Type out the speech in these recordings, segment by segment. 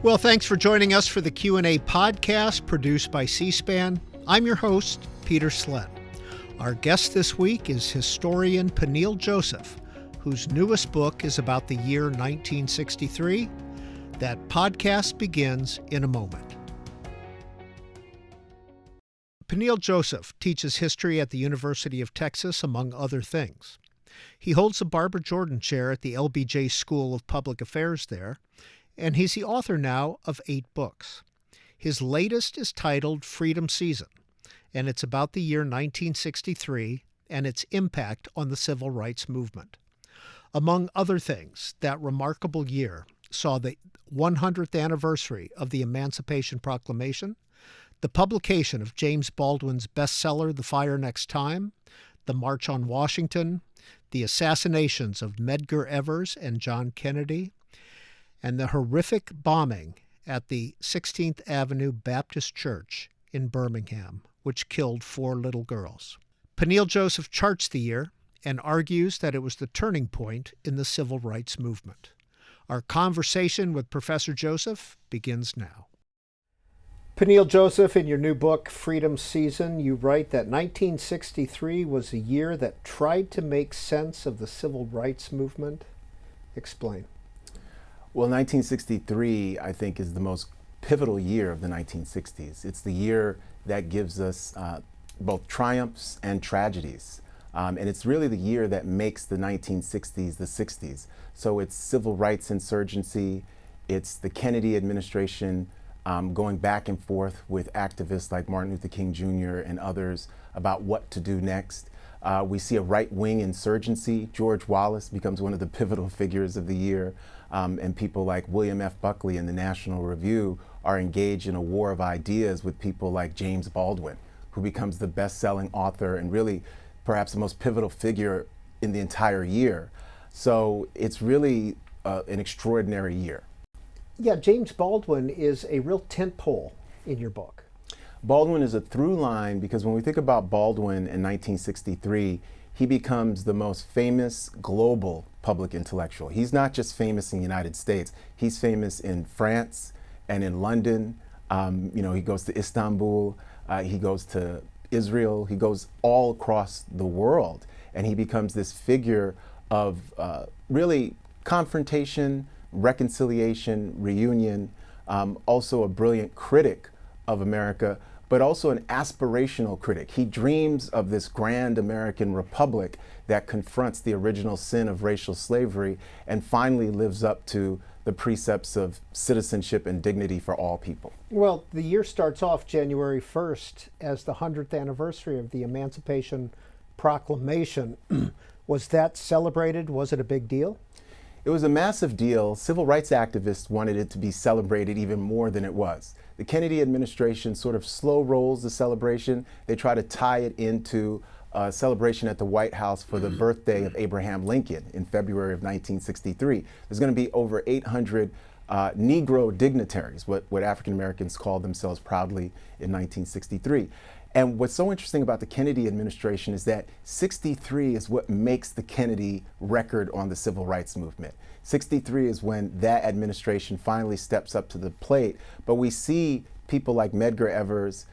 Well, thanks for joining us for the Q&A podcast produced by C-SPAN. I'm your host, Peter Slen. Our guest this week is historian Peniel Joseph, whose newest book is about the year 1963. That podcast begins in a moment. Peniel Joseph teaches history at the University of Texas, among other things. He holds the Barbara Jordan Chair at the LBJ School of Public Affairs there, and he's the author now of 8 books. His latest is titled Freedom Season, and it's about the year 1963 and its impact on the civil rights movement. Among other things, that remarkable year saw the 100th anniversary of the Emancipation Proclamation, the publication of James Baldwin's bestseller, The Fire Next Time, the March on Washington, the assassinations of Medgar Evers and John Kennedy, and the horrific bombing at the 16th Avenue Baptist Church in Birmingham, which killed 4 little girls. Peniel Joseph charts the year and argues that it was the turning point in the civil rights movement. Our conversation with Professor Joseph begins now. Peniel Joseph, in your new book, Freedom Season, you write that 1963 was a year that tried to make sense of the civil rights movement. Explain. Well, 1963, I think, is the most pivotal year of the 1960s. It's the year that gives us both triumphs and tragedies. And it's really the year that makes the 1960s the 60s. So it's civil rights insurgency, it's the Kennedy administration going back and forth with activists like Martin Luther King Jr. and others about what to do next. We see a right-wing insurgency. George Wallace becomes one of the pivotal figures of the year. And people like William F. Buckley in the National Review are engaged in a war of ideas with people like James Baldwin, who becomes the best-selling author and really perhaps the most pivotal figure in the entire year. So it's really an extraordinary year. Yeah, James Baldwin is a real tentpole in your book. Baldwin is a through line because when we think about Baldwin in 1963, he becomes the most famous global public intellectual. He's not just famous in the United States, he's famous in France and in London. He goes to Istanbul, he goes to Israel, he goes all across the world, and he becomes this figure of really confrontation, reconciliation, reunion, also a brilliant critic of America, but also an aspirational critic. He dreams of this grand American republic that confronts the original sin of racial slavery and finally lives up to the precepts of citizenship and dignity for all people. Well, the year starts off January 1st as the 100th anniversary of the Emancipation Proclamation. Was that celebrated? Was it a big deal? It was a massive deal. Civil rights activists wanted it to be celebrated even more than it was. The Kennedy administration sort of slow rolls the celebration. They try to tie it into a celebration at the White House for the birthday of Abraham Lincoln in February of 1963. There's going to be over 800 Negro dignitaries, what African Americans called themselves proudly in 1963. And what's so interesting about the Kennedy administration is that 63 is what makes the Kennedy record on the civil rights movement. 63 is when that administration finally steps up to the plate. But we see people like Medgar Evers,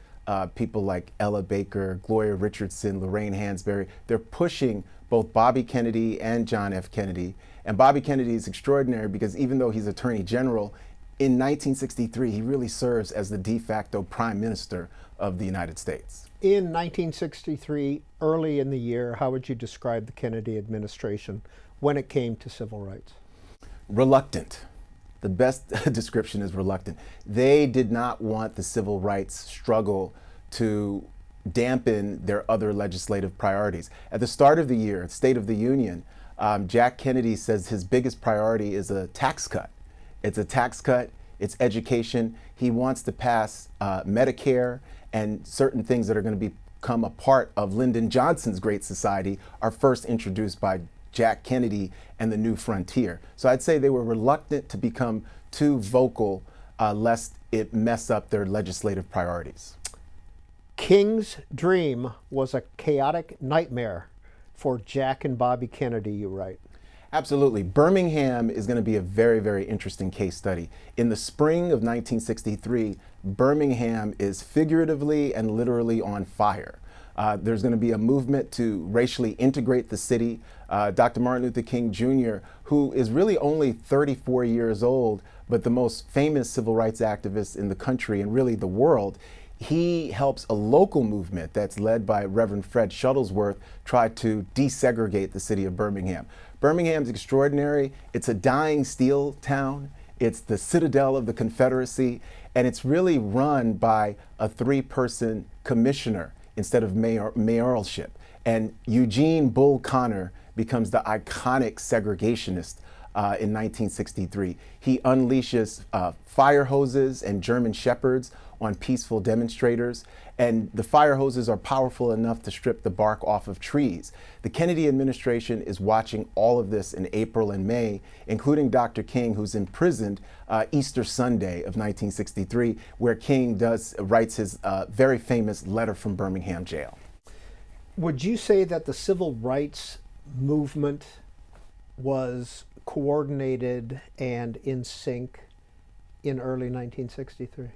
people like Ella Baker, Gloria Richardson, Lorraine Hansberry. They're pushing both Bobby Kennedy and John F. Kennedy. And Bobby Kennedy is extraordinary because even though he's Attorney General, in 1963, he really serves as the de facto Prime Minister of the United States. In 1963, early in the year, how would you describe the Kennedy administration when it came to civil rights? Reluctant. The best description is reluctant. They did not want the civil rights struggle to dampen their other legislative priorities. At the start of the year, State of the Union, Jack Kennedy says his biggest priority is a tax cut. It's a tax cut, it's education. He wants to pass Medicare, and certain things that are going to become a part of Lyndon Johnson's Great Society are first introduced by Jack Kennedy and the New Frontier. So I'd say they were reluctant to become too vocal lest it mess up their legislative priorities. King's dream was a chaotic nightmare for Jack and Bobby Kennedy, you write. Absolutely. Birmingham is going to be a very, very interesting case study. In the spring of 1963, Birmingham is figuratively and literally on fire. There's going to be a movement to racially integrate the city. Dr. Martin Luther King Jr., who is really only 34 years old, but the most famous civil rights activist in the country and really the world, he helps a local movement that's led by Reverend Fred Shuttlesworth try to desegregate the city of Birmingham. Birmingham's extraordinary. It's a dying steel town. It's the citadel of the Confederacy, and it's really run by a three-person commissioner instead of mayoralship. And Eugene Bull Connor becomes the iconic segregationist in 1963. He unleashes fire hoses and German shepherds on peaceful demonstrators, and the fire hoses are powerful enough to strip the bark off of trees. The Kennedy administration is watching all of this in April and May, including Dr. King, who's imprisoned Easter Sunday of 1963, where King writes his very famous letter from Birmingham Jail. Would you say that the civil rights movement was coordinated and in sync in early 1963?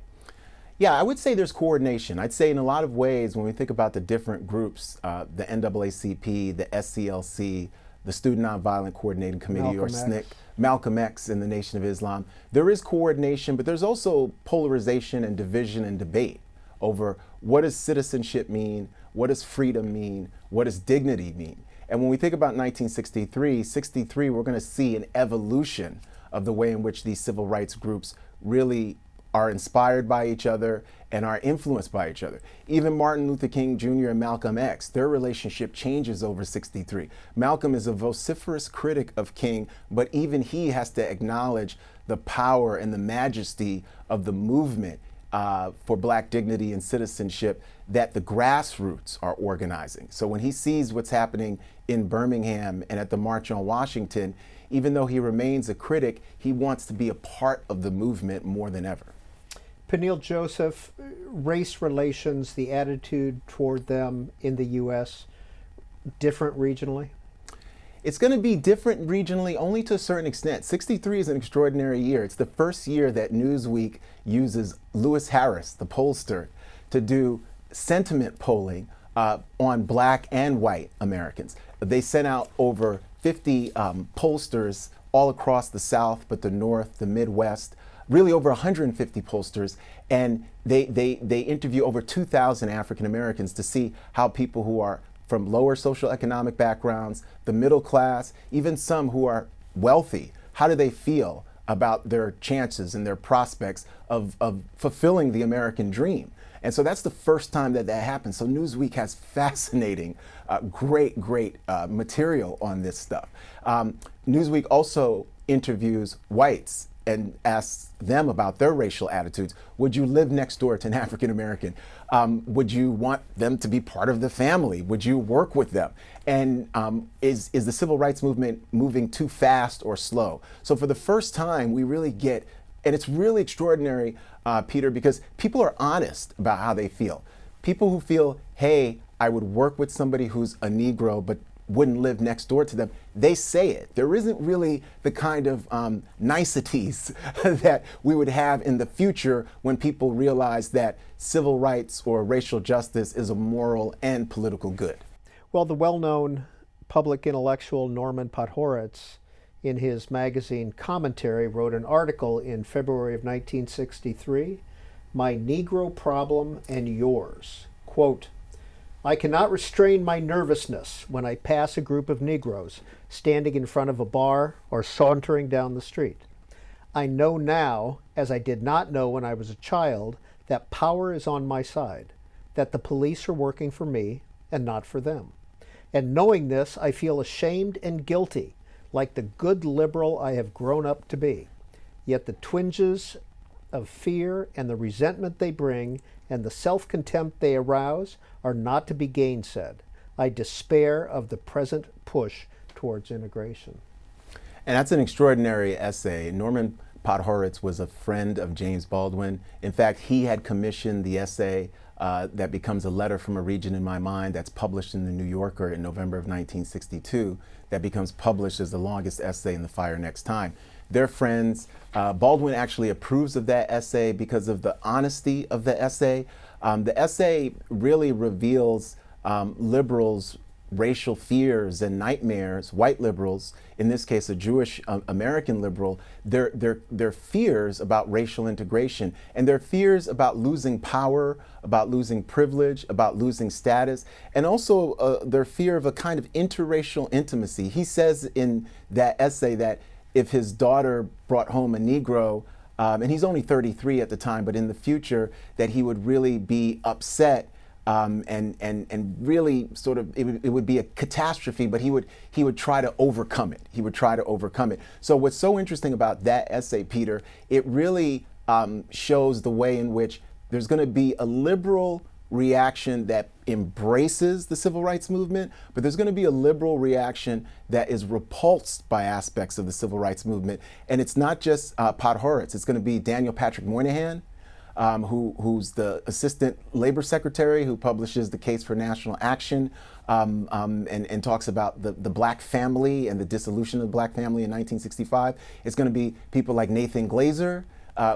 Yeah, I would say there's coordination. I'd say in a lot of ways, when we think about the different groups, the NAACP, the SCLC, the Student Nonviolent Coordinating Committee, or SNCC, Malcolm X in the Nation of Islam, there is coordination, but there's also polarization and division and debate over what does citizenship mean, what does freedom mean, what does dignity mean. And when we think about 1963, we're going to see an evolution of the way in which these civil rights groups really are inspired by each other and are influenced by each other. Even Martin Luther King Jr. and Malcolm X, their relationship changes over 63. Malcolm is a vociferous critic of King, but even he has to acknowledge the power and the majesty of the movement for Black dignity and citizenship that the grassroots are organizing. So when he sees what's happening in Birmingham and at the March on Washington, even though he remains a critic, he wants to be a part of the movement more than ever. Peniel Joseph, race relations, the attitude toward them in the U.S., different regionally? It's going to be different regionally only to a certain extent. 63 is an extraordinary year. It's the first year that Newsweek uses Lewis Harris, the pollster, to do sentiment polling on Black and white Americans. They sent out over 50 pollsters all across the South, but the North, the Midwest, really over 150 pollsters, and they interview over 2,000 African Americans to see how people who are from lower social economic backgrounds, the middle class, even some who are wealthy, how do they feel about their chances and their prospects of fulfilling the American dream? And so that's the first time that happens. So Newsweek has fascinating, great material on this stuff. Newsweek also interviews whites and asks them about their racial attitudes. Would you live next door to an African American? Would you want them to be part of the family? Would you work with them? And is the civil rights movement moving too fast or slow? So for the first time, we really get, and it's really extraordinary, Peter, because people are honest about how they feel. People who feel, hey, I would work with somebody who's a Negro, but wouldn't live next door to them, they say it. There isn't really the kind of niceties that we would have in the future when people realize that civil rights or racial justice is a moral and political good. Well, the well-known public intellectual Norman Podhoretz, in his magazine Commentary, wrote an article in February of 1963, "My Negro Problem and Yours." Quote, "I cannot restrain my nervousness when I pass a group of Negroes standing in front of a bar or sauntering down the street. I know now, as I did not know when I was a child, that power is on my side, that the police are working for me and not for them. And knowing this, I feel ashamed and guilty, like the good liberal I have grown up to be. Yet the twinges of fear and the resentment they bring and the self-contempt they arouse are not to be gainsaid. I despair of the present push towards integration." And that's an extraordinary essay. Norman Podhoretz was a friend of James Baldwin. In fact, he had commissioned the essay that becomes a letter from a region in my mind that's published in the New Yorker in November of 1962, that becomes published as the longest essay in The Fire Next Time. They're friends. Baldwin actually approves of that essay because of the honesty of the essay. The essay really reveals liberals' racial fears and nightmares, white liberals, in this case a Jewish American liberal, their fears about racial integration and their fears about losing power, about losing privilege, about losing status, and also their fear of a kind of interracial intimacy. He says in that essay that if his daughter brought home a Negro, and he's only 33 at the time, but in the future, that he would really be upset and really sort of, it would be a catastrophe, but he would try to overcome it. He would try to overcome it. So what's so interesting about that essay, Peter, it really shows the way in which there's going to be a liberal reaction that embraces the civil rights movement, but there's going to be a liberal reaction that is repulsed by aspects of the civil rights movement. And it's not just Podhoretz. It's going to be Daniel Patrick Moynihan, who's the assistant labor secretary who publishes the Case for National Action and talks about the black family and the dissolution of the black family in 1965. It's going to be people like Nathan Glazer,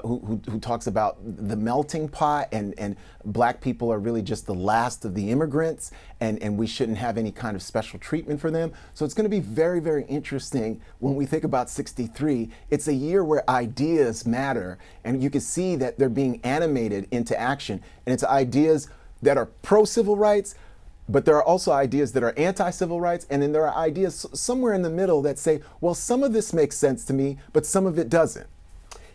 who talks about the melting pot and black people are really just the last of the immigrants and we shouldn't have any kind of special treatment for them. So it's going to be very, very interesting when we think about 63. It's a year where ideas matter and you can see that they're being animated into action, and it's ideas that are pro-civil rights, but there are also ideas that are anti-civil rights, and then there are ideas somewhere in the middle that say, well, some of this makes sense to me, but some of it doesn't.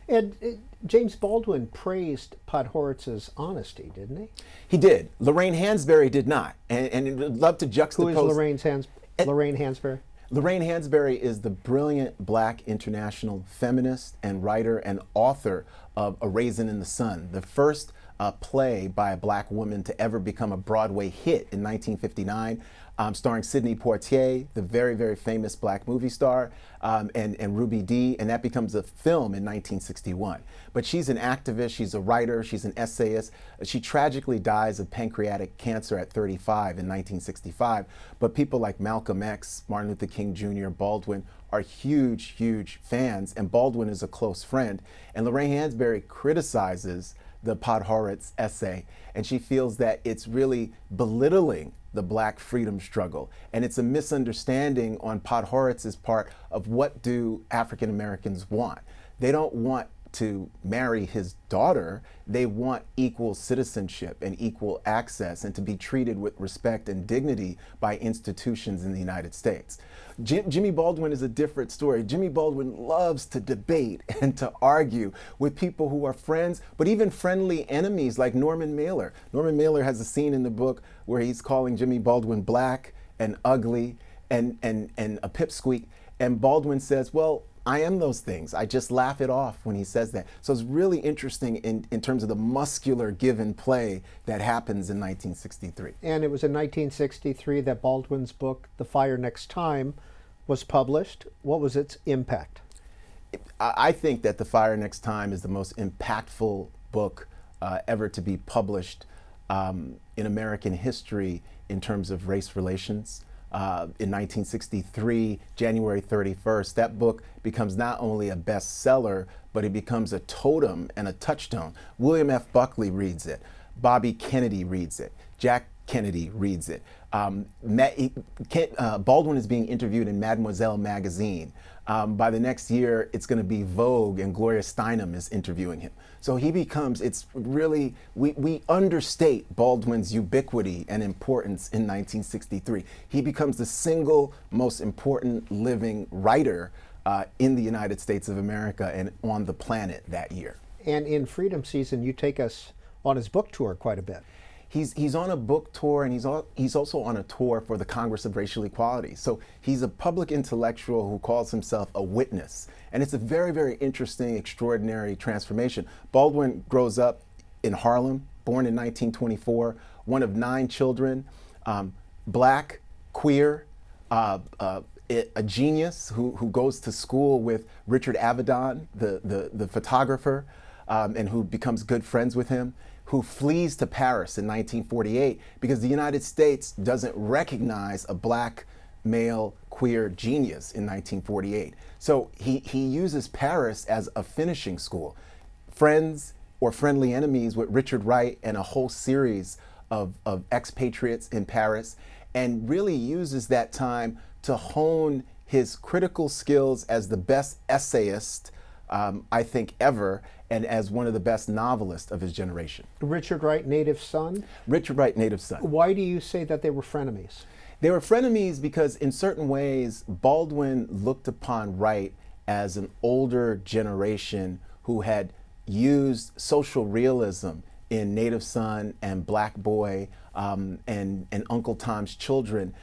And James Baldwin praised Podhoretz's honesty, didn't he? He did. Lorraine Hansberry did not. And I'd love to juxtapose. Who is Lorraine Hansberry? Lorraine Hansberry is the brilliant black international feminist and writer and author of A Raisin in the Sun, the first play by a black woman to ever become a Broadway hit in 1959. Starring Sidney Poitier, the very, very famous black movie star, and Ruby Dee, and that becomes a film in 1961. But she's an activist, she's a writer, she's an essayist. She tragically dies of pancreatic cancer at 35 in 1965. But people like Malcolm X, Martin Luther King Jr., Baldwin are huge, huge fans, and Baldwin is a close friend. And Lorraine Hansberry criticizes the Podhoretz essay, and she feels that it's really belittling the black freedom struggle. And it's a misunderstanding on Podhoretz's part of what do African Americans want. They don't want to marry his daughter, they want equal citizenship and equal access and to be treated with respect and dignity by institutions in the United States. Jimmy Baldwin is a different story. Jimmy Baldwin loves to debate and to argue with people who are friends, but even friendly enemies like Norman Mailer. Norman Mailer has a scene in the book where he's calling Jimmy Baldwin black and ugly and a pipsqueak, and Baldwin says, well, I am those things. I just laugh it off when he says that. So it's really interesting in terms of the muscular give and play that happens in 1963. And it was in 1963 that Baldwin's book, The Fire Next Time, was published. What was its impact? I think that The Fire Next Time is the most impactful book ever to be published in American history in terms of race relations. In 1963, January 31st, that book becomes not only a bestseller, but it becomes a totem and a touchstone. William F. Buckley reads it. Bobby Kennedy reads it. Jack Kennedy reads it. Baldwin is being interviewed in Mademoiselle magazine. By the next year, it's going to be Vogue, and Gloria Steinem is interviewing him. So he becomes, it's really, we understate Baldwin's ubiquity and importance in 1963. He becomes the single most important living writer in the United States of America and on the planet that year. And in Freedom Season, you take us on his book tour quite a bit. He's on a book tour, and he's also on a tour for the Congress of Racial Equality. So he's a public intellectual who calls himself a witness. And it's a very, very interesting, extraordinary transformation. Baldwin grows up in Harlem, born in 1924, one of 9 children, black, queer, a genius who goes to school with Richard Avedon, the photographer, and who becomes good friends with him. who flees to Paris in 1948 because the United States doesn't recognize a black male queer genius in 1948. So he uses Paris as a finishing school. Friends or friendly enemies with Richard Wright and a whole series of expatriates in Paris, and really uses that time to hone his critical skills as the best essayist, I think, ever, and as one of the best novelists of his generation. Richard Wright, native son? Richard Wright, native son. Why do you say that they were frenemies? They were frenemies because in certain ways, Baldwin looked upon Wright as an older generation who had used social realism in Native Son and Black Boy and Uncle Tom's Children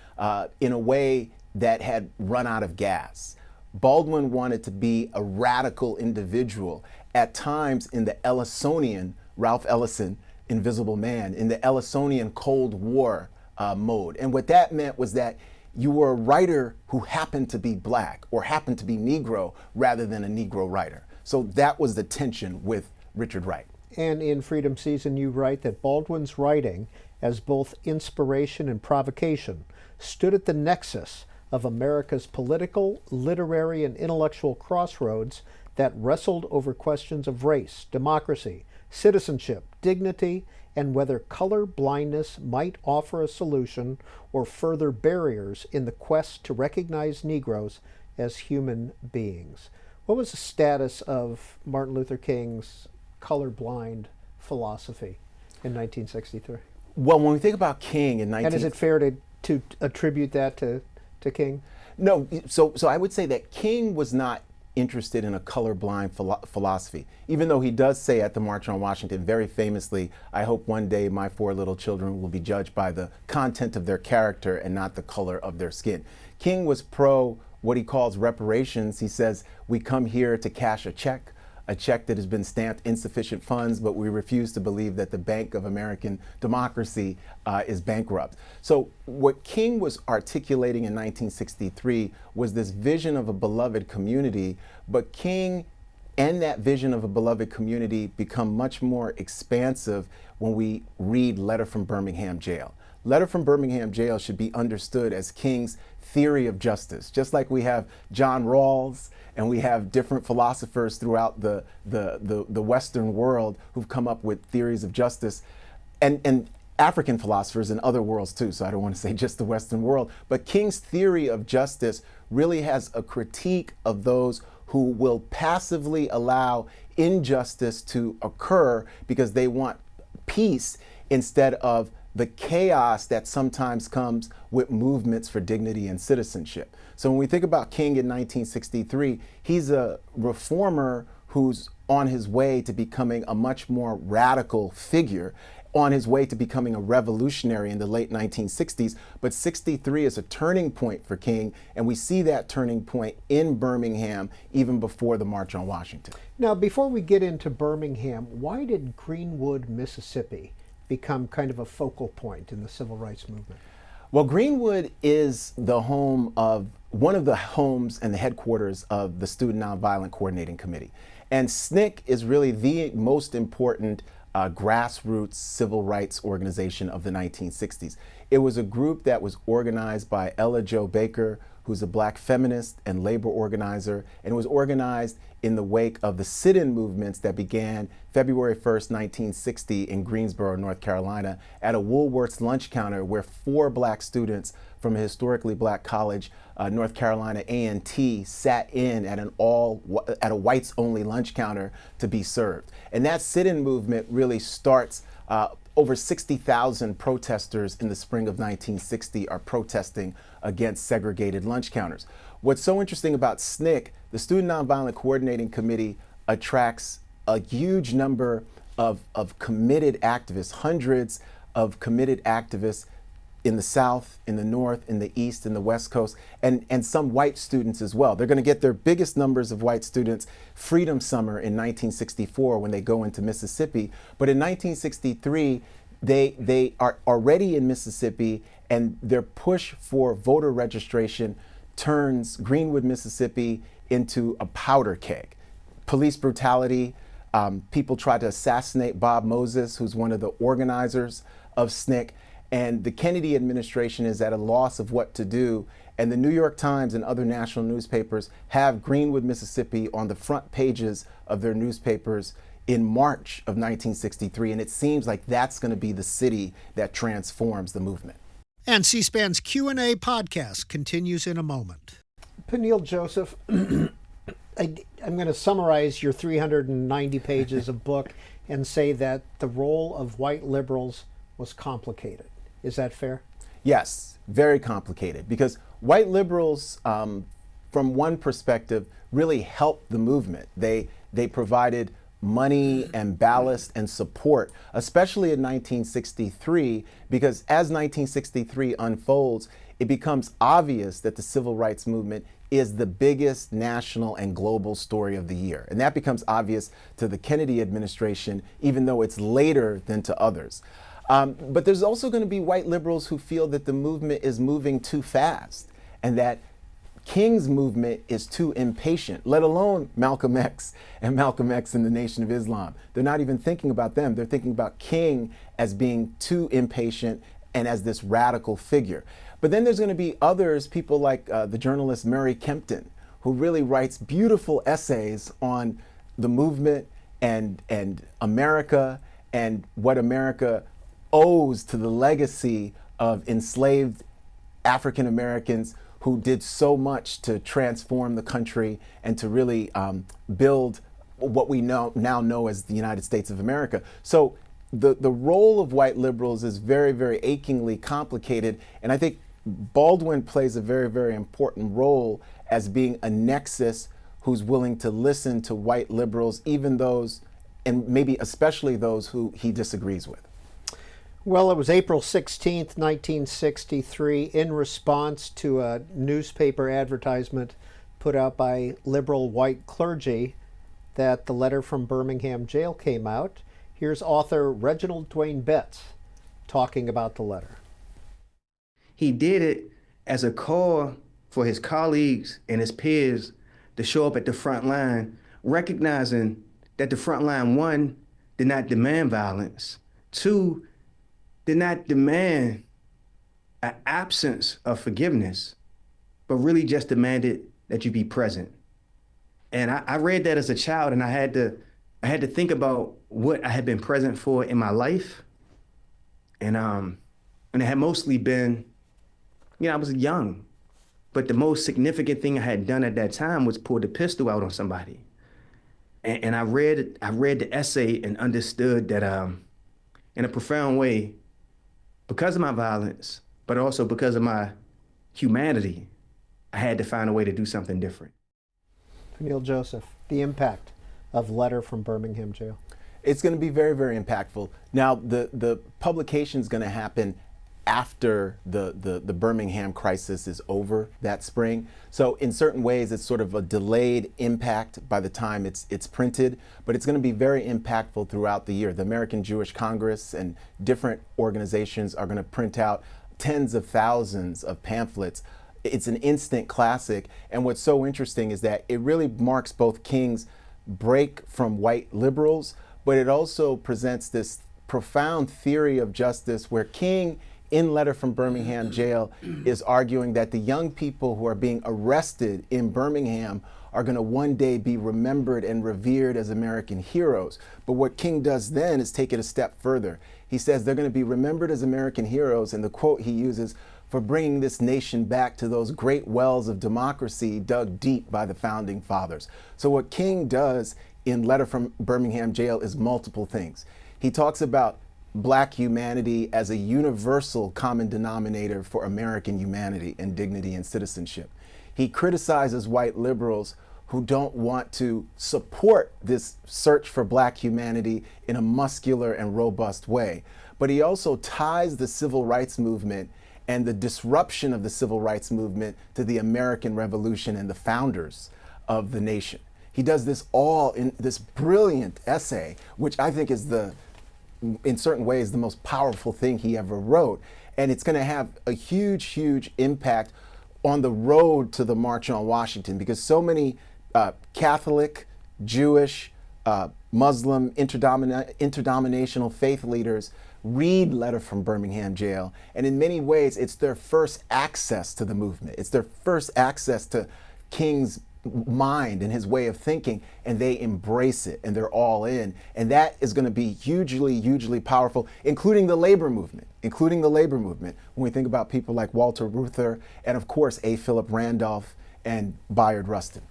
in a way that had run out of gas. Baldwin wanted to be a radical individual, at times in the Ellisonian, Ralph Ellison, Invisible Man, in the Ellisonian Cold War mode. And what that meant was that you were a writer who happened to be black or happened to be Negro rather than a Negro writer. So that was the tension with Richard Wright. And in Freedom Season, you write that Baldwin's writing, as both inspiration and provocation, stood at the nexus of America's political, literary, and intellectual crossroads that wrestled over questions of race, democracy, citizenship, dignity, and whether color blindness might offer a solution or further barriers in the quest to recognize Negroes as human beings. What was the status of Martin Luther King's colorblind philosophy in 1963? Well, when we think about King in 19... And is it fair to attribute that to King? No, so I would say that King was not interested in a colorblind philosophy, even though he does say at the March on Washington very famously, I hope one day my 4 little children will be judged by the content of their character and not the color of their skin. King was pro what he calls reparations. He says, we come here to cash a check that has been stamped insufficient funds, but we refuse to believe that the Bank of American Democracy is bankrupt. So what King was articulating in 1963 was this vision of a beloved community, but King and that vision of a beloved community become much more expansive when we read Letter from Birmingham Jail. Letter from Birmingham Jail should be understood as King's theory of justice, just like we have John Rawls and we have different philosophers throughout the Western world who've come up with theories of justice, and African philosophers in other worlds too, so I don't want to say just the Western world. But King's theory of justice really has a critique of those who will passively allow injustice to occur because they want peace instead of the chaos that sometimes comes with movements for dignity and citizenship. So when we think about King in 1963, he's a reformer who's on his way to becoming a much more radical figure, on his way to becoming a revolutionary in the late 1960s. But 63 is a turning point for King, and we see that turning point in Birmingham even before the March on Washington. Now, before we get into Birmingham, why did Greenwood, Mississippi become kind of a focal point in the civil rights movement? Well, Greenwood is the home of one of the homes and the headquarters of the Student Nonviolent Coordinating Committee. And SNCC is really the most important grassroots civil rights organization of the 1960s. It was a group that was organized by Ella Jo Baker, who's a black feminist and labor organizer, and it was organized in the wake of the sit-in movements that began February 1st, 1960 in Greensboro, North Carolina, at a Woolworth's lunch counter where 4 black students from a historically black college, North Carolina A&T, sat in at a whites-only lunch counter to be served. And that sit-in movement really starts over 60,000 protesters in the spring of 1960 are protesting against segregated lunch counters. What's so interesting about SNCC, the Student Nonviolent Coordinating Committee attracts a huge number of committed activists, hundreds of committed activists in the South, in the North, in the East, in the West Coast, and some white students as well. They're going to get their biggest numbers of white students Freedom Summer in 1964 when they go into Mississippi. But in 1963, they are already in Mississippi, and their push for voter registration turns Greenwood, Mississippi into a powder keg. Police brutality, People tried to assassinate Bob Moses, who's one of the organizers of SNCC. And the Kennedy administration is at a loss of what to do. And the New York Times and other national newspapers have Greenwood, Mississippi on the front pages of their newspapers in March of 1963. And it seems like that's going to be the city that transforms the movement. And C-SPAN's Q&A podcast continues in a moment. Peniel Joseph, I'm going to summarize your 390 pages of book and say that the role of white liberals was complicated. Is that fair? Yes, very complicated, because white liberals, from one perspective, really helped the movement. They provided money and ballast and support, especially in 1963, because as 1963 unfolds, it becomes obvious that the civil rights movement is the biggest national and global story of the year. And that becomes obvious to the Kennedy administration, even though it's later than to others. But there's also going to be white liberals who feel that the movement is moving too fast and that King's movement is too impatient, let alone Malcolm X and Malcolm X and the Nation of Islam. They're not even thinking about them. They're thinking about King as being too impatient and as this radical figure. But then there's going to be others, people like the journalist Murray Kempton, who really writes beautiful essays on the movement and America and what America owes to the legacy of enslaved African Americans who did so much to transform the country and to really build what we now know as the United States of America. So the role of white liberals is very, very achingly complicated. And I think Baldwin plays a very, very important role as being a nexus who's willing to listen to white liberals, even those, and maybe especially those who he disagrees with. Well, it was April 16th, 1963, in response to a newspaper advertisement put out by liberal white clergy that the letter from Birmingham Jail came out. Here's author Reginald Dwayne Betts talking about the letter. He did it as a call for his colleagues and his peers to show up at the front line, recognizing that the front line, one, did not demand violence, two, did not demand an absence of forgiveness, but really just demanded that you be present. And I read that as a child, and I had to think about what I had been present for in my life. And it had mostly been, I was young, but the most significant thing I had done at that time was pull the pistol out on somebody. And I read the essay and understood that in a profound way, because of my violence, but also because of my humanity, I had to find a way to do something different. Peniel Joseph, the impact of Letter from Birmingham Jail. It's going to be very, very impactful. Now, the publication is going to happen after the Birmingham crisis is over that spring. So in certain ways, it's sort of a delayed impact by the time it's printed, but it's going to be very impactful throughout the year. The American Jewish Congress and different organizations are going to print out tens of thousands of pamphlets. It's an instant classic. And what's so interesting is that it really marks both King's break from white liberals, but it also presents this profound theory of justice where King, in Letter from Birmingham Jail, is arguing that the young people who are being arrested in Birmingham are going to one day be remembered and revered as American heroes. But what King does then is take it a step further. He says they're going to be remembered as American heroes, and the quote he uses, for bringing this nation back to those great wells of democracy dug deep by the founding fathers. So what King does in Letter from Birmingham Jail is multiple things. He talks about Black humanity as a universal common denominator for American humanity and dignity and citizenship. He criticizes white liberals who don't want to support this search for Black humanity in a muscular and robust way. But he also ties the civil rights movement and the disruption of the civil rights movement to the American Revolution and the founders of the nation. He does this all in this brilliant essay, which I think is in certain ways, the most powerful thing he ever wrote. And it's going to have a huge, huge impact on the road to the March on Washington, because so many Catholic, Jewish, Muslim interdenominational faith leaders read Letter from Birmingham Jail, and in many ways it's their first access to the movement. It's their first access to King's mind and his way of thinking, and they embrace it and they're all in, and that is going to be hugely powerful, including the labor movement when we think about people like Walter Reuther and of course A. Philip Randolph and Bayard Rustin.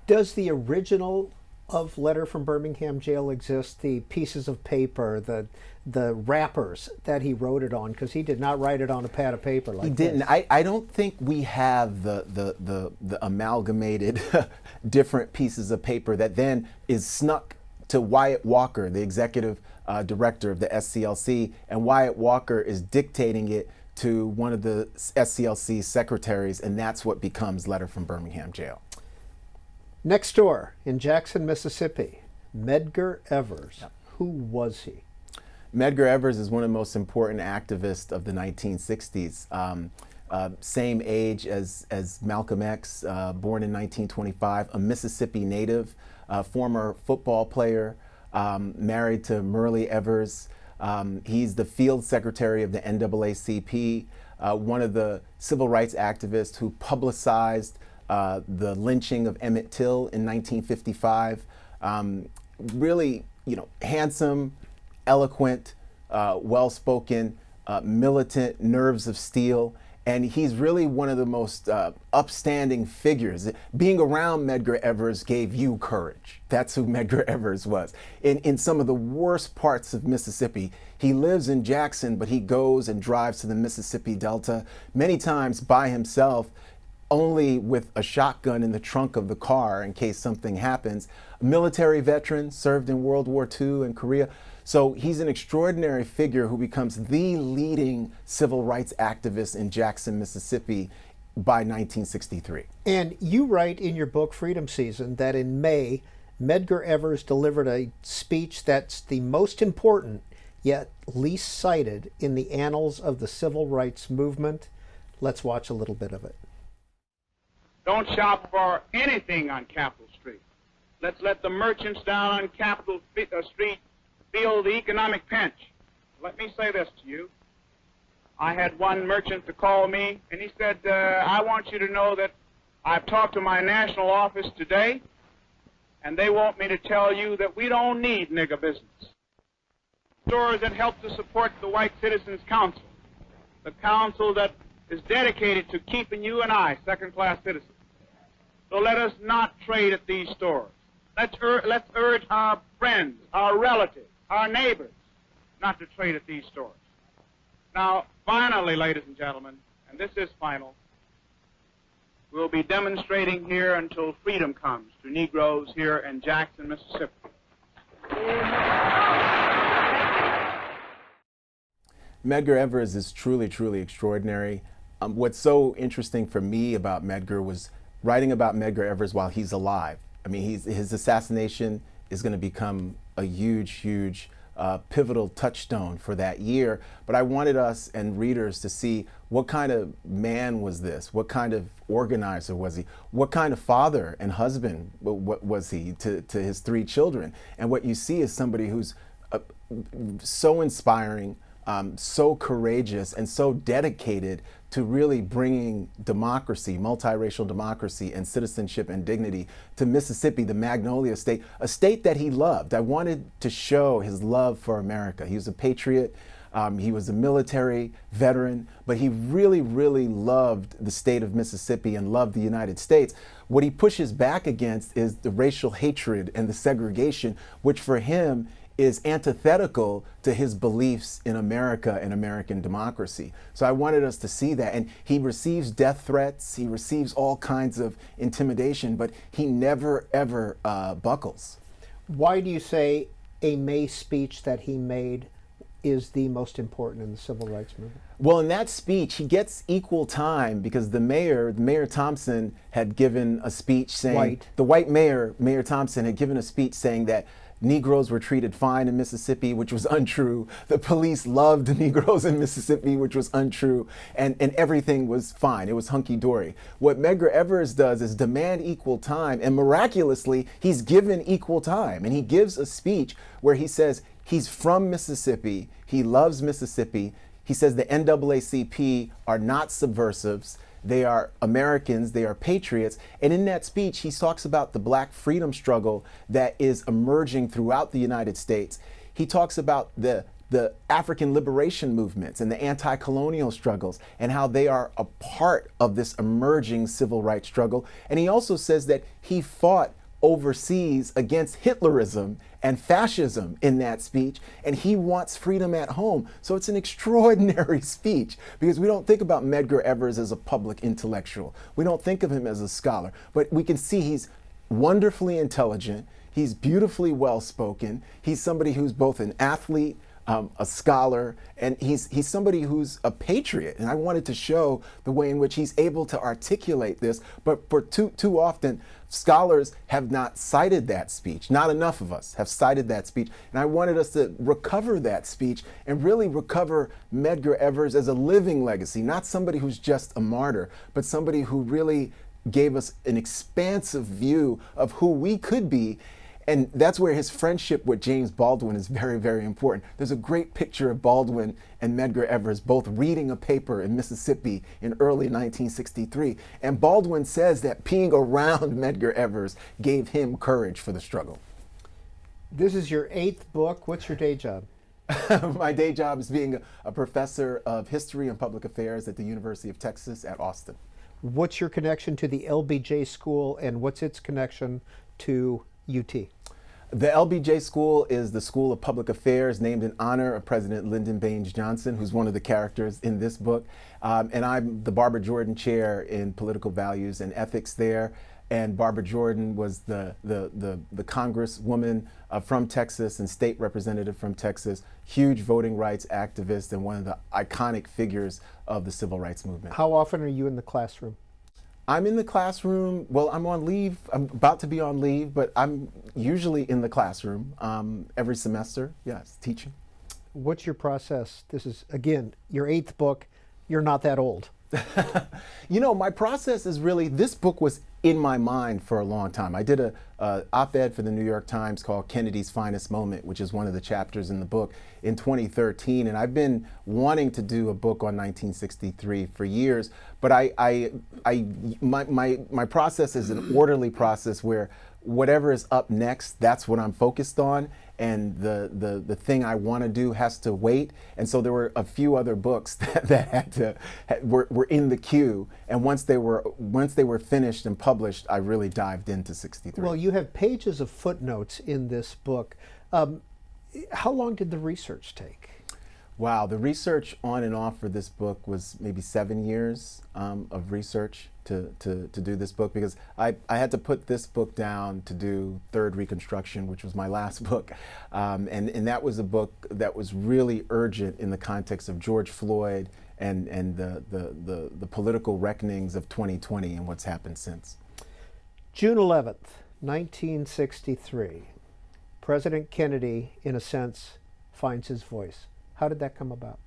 Does the original of Letter from Birmingham Jail exist? The pieces of paper, the wrappers that he wrote it on, because he did not write it on a pad of paper like he didn't. this. I don't think we have the amalgamated different pieces of paper that then is snuck to Wyatt Walker, the executive director of the SCLC, and Wyatt Walker is dictating it to one of the SCLC secretaries, and that's what becomes Letter from Birmingham Jail. Next door in Jackson, Mississippi, Medgar Evers. Yep. Who was he? Medgar Evers is one of the most important activists of the 1960s. Same age as Malcolm X, born in 1925, a Mississippi native, former football player, married to Merle Evers. He's the field secretary of the NAACP, one of the civil rights activists who publicized the lynching of Emmett Till in 1955. Really, handsome, eloquent, well-spoken, militant, nerves of steel. And he's really one of the most upstanding figures. Being around Medgar Evers gave you courage. That's who Medgar Evers was. In some of the worst parts of Mississippi, he lives in Jackson, but he goes and drives to the Mississippi Delta, many times by himself, only with a shotgun in the trunk of the car in case something happens. A military veteran, served in World War II and Korea. So he's an extraordinary figure who becomes the leading civil rights activist in Jackson, Mississippi by 1963. And you write in your book, Freedom Season, that in May, Medgar Evers delivered a speech that's the most important, yet least cited in the annals of the civil rights movement. Let's watch a little bit of it. Don't shop for anything on Capitol Street. Let's let the merchants down on Capitol Street feel the economic pinch. Let me say this to you. I had one merchant to call me, and he said, I want you to know that I've talked to my national office today, and they want me to tell you that we don't need nigger business. Stores that help to support the White Citizens Council, the council that is dedicated to keeping you and I second-class citizens. So let us not trade at these stores. Let's urge our friends, our relatives, our neighbors not to trade at these stores. Now, finally, ladies and gentlemen, and this is final, we'll be demonstrating here until freedom comes to Negroes here in Jackson, Mississippi. Medgar Evers is truly extraordinary. What's so interesting for me about Medgar was writing about Medgar Evers while he's alive. I mean, his assassination is going to become a huge pivotal touchstone for that year. But I wanted us and readers to see what kind of man was this? What kind of organizer was he? What kind of father and husband was he to his 3 children? And what you see is somebody who's so inspiring, so courageous, and so dedicated to really bringing democracy, multiracial democracy, and citizenship and dignity to Mississippi, the Magnolia State, a state that he loved. I wanted to show his love for America. He was a patriot. He was a military veteran, but he really loved the state of Mississippi and loved the United States. What he pushes back against is the racial hatred and the segregation, which for him is antithetical to his beliefs in America and American democracy. So I wanted us to see that. And he receives death threats, he receives all kinds of intimidation, but he never ever buckles. Why do you say a May speech that he made is the most important in the civil rights movement? Well, in that speech, he gets equal time because the Mayor Thompson had given a speech saying, the white mayor, Mayor Thompson, had given a speech saying that Negroes were treated fine in Mississippi, which was untrue. The police loved Negroes in Mississippi, which was untrue. And everything was fine. It was hunky-dory. What Medgar Evers does is demand equal time, and miraculously, he's given equal time. And he gives a speech where he says he's from Mississippi, he loves Mississippi. He says the NAACP are not subversives. They are Americans, they are patriots. And in that speech, he talks about the Black freedom struggle that is emerging throughout the United States. He talks about the African liberation movements and the anti-colonial struggles and how they are a part of this emerging civil rights struggle. And he also says that he fought overseas against Hitlerism and fascism in that speech, and he wants freedom at home. So it's an extraordinary speech, because we don't think about Medgar Evers as a public intellectual. We don't think of him as a scholar, but we can see he's wonderfully intelligent, he's beautifully well-spoken, he's somebody who's both an athlete, a scholar, and he's somebody who's a patriot. And I wanted to show the way in which he's able to articulate this, but for too often, scholars have not cited that speech. Not enough of us have cited that speech. And I wanted us to recover that speech and really recover Medgar Evers as a living legacy, not somebody who's just a martyr, but somebody who really gave us an expansive view of who we could be. And that's where his friendship with James Baldwin is very, very important. There's a great picture of Baldwin and Medgar Evers both reading a paper in Mississippi in early 1963. And Baldwin says that being around Medgar Evers gave him courage for the struggle. This is your 8th book. What's your day job? My day job is being a professor of history and public affairs at the University of Texas at Austin. What's your connection to the LBJ School, and what's its connection to UT? The LBJ School is the School of Public Affairs named in honor of President Lyndon Baines Johnson, who's one of the characters in this book. And I'm the Barbara Jordan Chair in Political Values and Ethics there. And Barbara Jordan was the congresswoman from Texas and state representative from Texas, huge voting rights activist and one of the iconic figures of the civil rights movement. How often are you in the classroom? I'm in the classroom. Well, I'm on leave. I'm about to be on leave, but I'm usually in the classroom every semester, yes, teaching. What's your process? This is, again, your 8th book. You're not that old. You know, my process is really, this book was in my mind for a long time. I did a op-ed for the New York Times called Kennedy's Finest Moment, which is one of the chapters in the book, in 2013. And I've been wanting to do a book on 1963 for years, but my process is an orderly process where whatever is up next, that's what I'm focused on, and the thing I want to do has to wait. And so there were a few other books that were in the queue, and once they were finished and published, I really dived into 63. Well, you have pages of footnotes in this book. How long did the research take? Wow, the research on and off for this book was maybe 7 years of research to do this book, because I had to put this book down to do Third Reconstruction, which was my last book. And that was a book that was really urgent in the context of George Floyd and the political reckonings of 2020 and what's happened since. June 11th, 1963. President Kennedy, in a sense, finds his voice. How did that come about?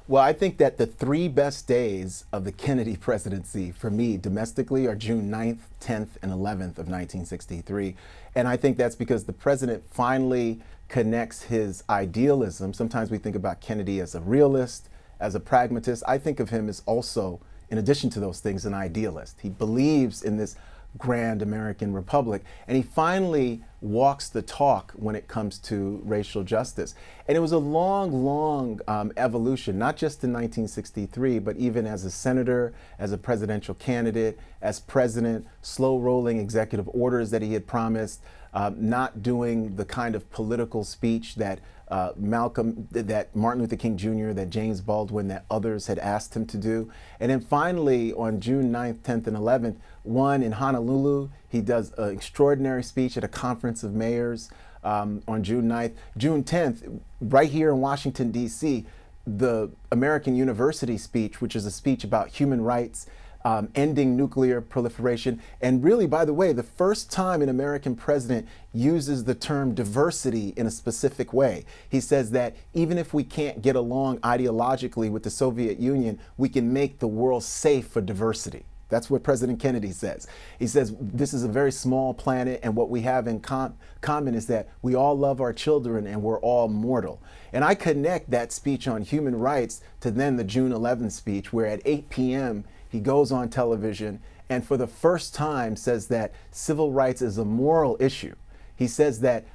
Well, I think that the 3 best days of the Kennedy presidency for me domestically are June 9th, 10th, and 11th of 1963. And I think that's because the president finally connects his idealism. Sometimes we think about Kennedy as a realist, as a pragmatist. I think of him as also, in addition to those things, an idealist. He believes in this grand American republic, and he finally walks the talk when it comes to racial justice. And it was a long evolution, not just in 1963, but even as a senator, as a presidential candidate, as president, slow rolling executive orders that he had promised, not doing the kind of political speech that that Martin Luther King Jr., that James Baldwin, that others had asked him to do. And then finally, on June 9th, 10th, and 11th, one in Honolulu, he does an extraordinary speech at a conference of mayors on June 9th. June 10th, right here in Washington, D.C., the American University speech, which is a speech about human rights, ending nuclear proliferation. And really, by the way, the first time an American president uses the term diversity in a specific way. He says that even if we can't get along ideologically with the Soviet Union, we can make the world safe for diversity. That's what President Kennedy says. He says this is a very small planet, and what we have in common is that we all love our children and we're all mortal. And I connect that speech on human rights to then the June 11th speech, where at 8 p.m. he goes on television and for the first time says that civil rights is a moral issue. He says that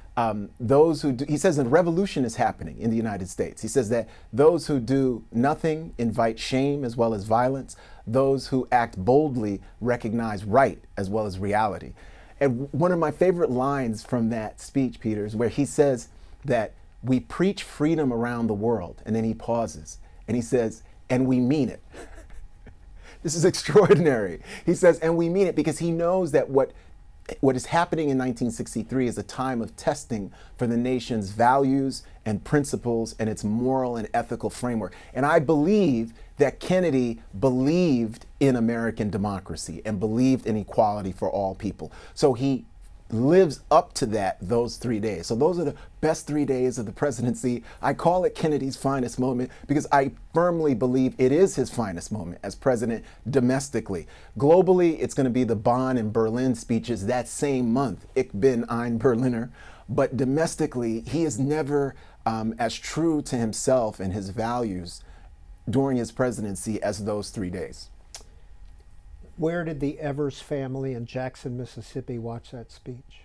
he says a revolution is happening in the United States. He says that those who do nothing invite shame as well as violence. Those who act boldly recognize right as well as reality. And one of my favorite lines from that speech, Peter, is where he says that we preach freedom around the world. And then he pauses and he says, and we mean it. This is extraordinary. He says, and we mean it, because he knows that what is happening in 1963 is a time of testing for the nation's values and principles and its moral and ethical framework. And I believe that Kennedy believed in American democracy and believed in equality for all people. So he lives up to that those 3 days. So those are the best 3 days of the presidency. I call it Kennedy's finest moment because I firmly believe it is his finest moment as president domestically. Globally, it's going to be the Bonn and Berlin speeches that same month, Ich bin ein Berliner. But domestically, he is never as true to himself and his values during his presidency as those 3 days. Where did the Evers family in Jackson, Mississippi watch that speech?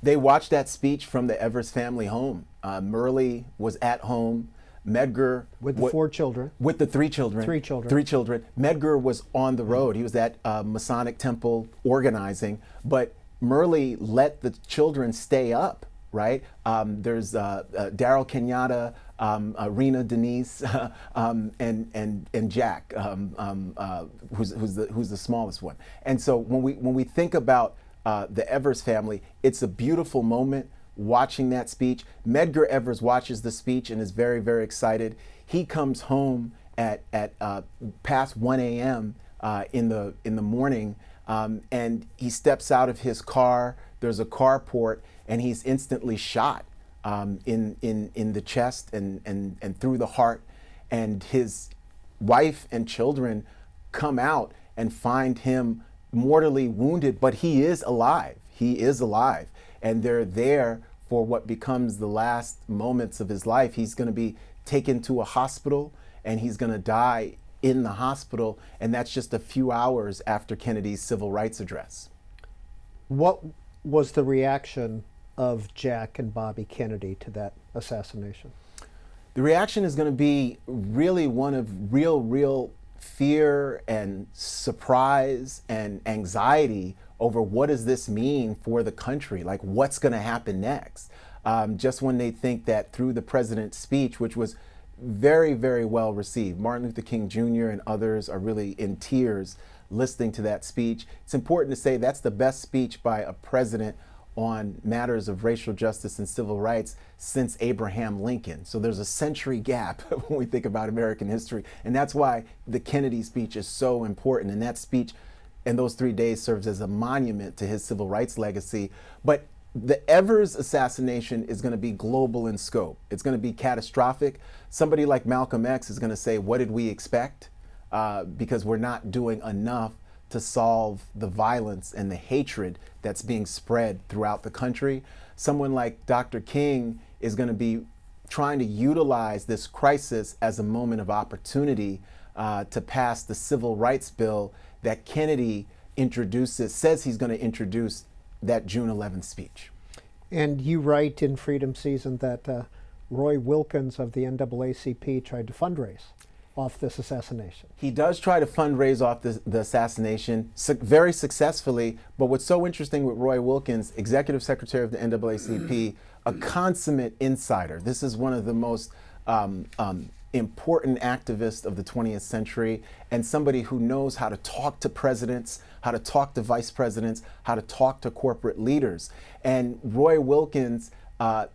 They watched that speech from the Evers family home. Murley was at home. Medgar with the 4 children. With the 3 children. 3 children. 3 children. Medgar was on the road. He was at Masonic Temple organizing, but Murley let the children stay up, right? There's Daryl Kenyatta, Rena Denise, and Jack, who's the smallest one. And so when we think about the Evers family, it's a beautiful moment watching that speech. Medgar Evers watches the speech and is very, very excited. He comes home at past 1 a.m. In the morning, and he steps out of his car. There's a carport, and he's instantly shot in the chest and through the heart. And his wife and children come out and find him mortally wounded, but he is alive. He is alive. And they're there for what becomes the last moments of his life. He's going to be taken to a hospital, and he's going to die in the hospital. And that's just a few hours after Kennedy's civil rights address. What was the reaction of Jack and Bobby Kennedy to that assassination? The reaction is going to be really one of real fear and surprise and anxiety over what does this mean for the country? Like, what's going to happen next? Just when they think that through the president's speech, which was very, very well received, Martin Luther King Jr. and others are really in tears listening to that speech. It's important to say that's the best speech by a president on matters of racial justice and civil rights since Abraham Lincoln. So there's a century gap when we think about American history. And that's why the Kennedy speech is so important. And that speech and those 3 days serves as a monument to his civil rights legacy. But the Evers assassination is going to be global in scope. It's going to be catastrophic. Somebody like Malcolm X is going to say, what did we expect? Because we're not doing enough to solve the violence and the hatred that's being spread throughout the country. Someone like Dr. King is going to be trying to utilize this crisis as a moment of opportunity to pass the civil rights bill that Kennedy says he's going to introduce that June 11th speech. And you write in Freedom Season that Roy Wilkins of the NAACP tried to fundraise off this assassination. He does try to fundraise off the assassination very successfully, but what's so interesting with Roy Wilkins, Executive Secretary of the NAACP, a consummate insider. This is one of the most important activists of the 20th century, and somebody who knows how to talk to presidents, how to talk to vice presidents, how to talk to corporate leaders. And Roy Wilkins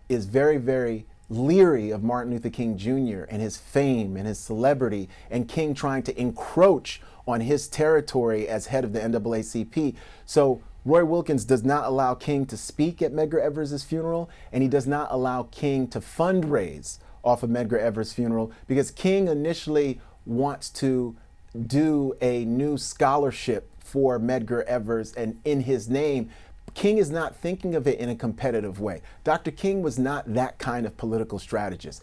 is very, very leery of Martin Luther King Jr. and his fame and his celebrity, and King trying to encroach on his territory as head of the NAACP. So Roy Wilkins does not allow King to speak at Medgar Evers' funeral, and he does not allow King to fundraise off of Medgar Evers' funeral, because King initially wants to do a new scholarship for Medgar Evers, and in his name, King is not thinking of it in a competitive way. Dr. King was not that kind of political strategist.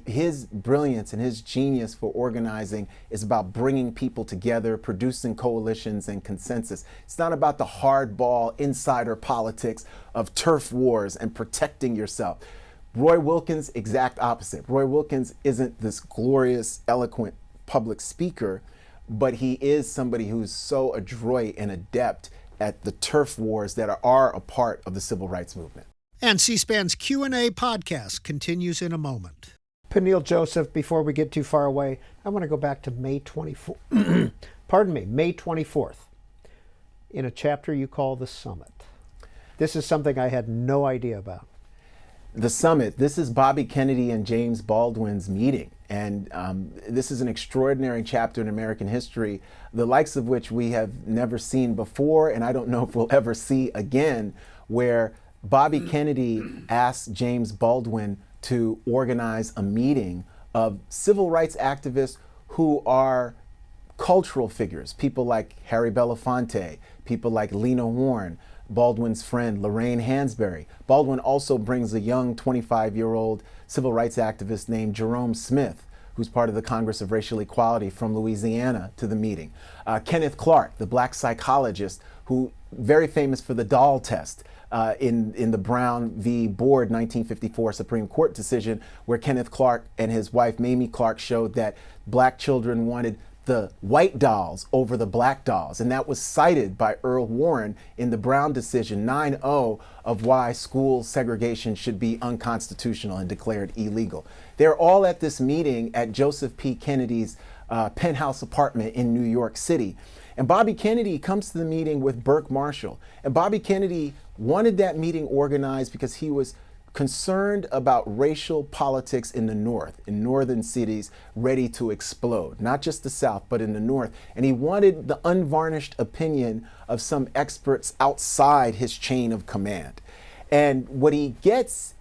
His brilliance and his genius for organizing is about bringing people together, producing coalitions and consensus. It's not about the hardball insider politics of turf wars and protecting yourself. Roy Wilkins, exact opposite. Roy Wilkins isn't this glorious, eloquent public speaker, but he is somebody who's so adroit and adept at the turf wars that are a part of the civil rights movement. And C-SPAN's Q&A podcast continues in a moment. Peniel Joseph, before we get too far away, I want to go back to May 24th. Pardon me, May 24th, in a chapter you call The Summit. This is something I had no idea about. The Summit, this is Bobby Kennedy and James Baldwin's meeting. And this is an extraordinary chapter in American history, the likes of which we have never seen before, and I don't know if we'll ever see again, where Bobby Kennedy asked James Baldwin to organize a meeting of civil rights activists who are cultural figures, people like Harry Belafonte, people like Lena Horne, Baldwin's friend Lorraine Hansberry. Baldwin also brings a young 25-year-old civil rights activist named Jerome Smith, who's part of the Congress of Racial Equality from Louisiana, to the meeting. Kenneth Clark, the black psychologist, who very famous for the doll test in the Brown v. Board 1954 Supreme Court decision, where Kenneth Clark and his wife Mamie Clark showed that black children wanted the white dolls over the black dolls. And that was cited by Earl Warren in the Brown decision 9-0 of why school segregation should be unconstitutional and declared illegal. They're all at this meeting at Joseph P. Kennedy's penthouse apartment in New York City. And Bobby Kennedy comes to the meeting with Burke Marshall. And Bobby Kennedy wanted that meeting organized because he was concerned about racial politics in the North, in northern cities ready to explode, not just the South, but in the North. And he wanted the unvarnished opinion of some experts outside his chain of command. And what he gets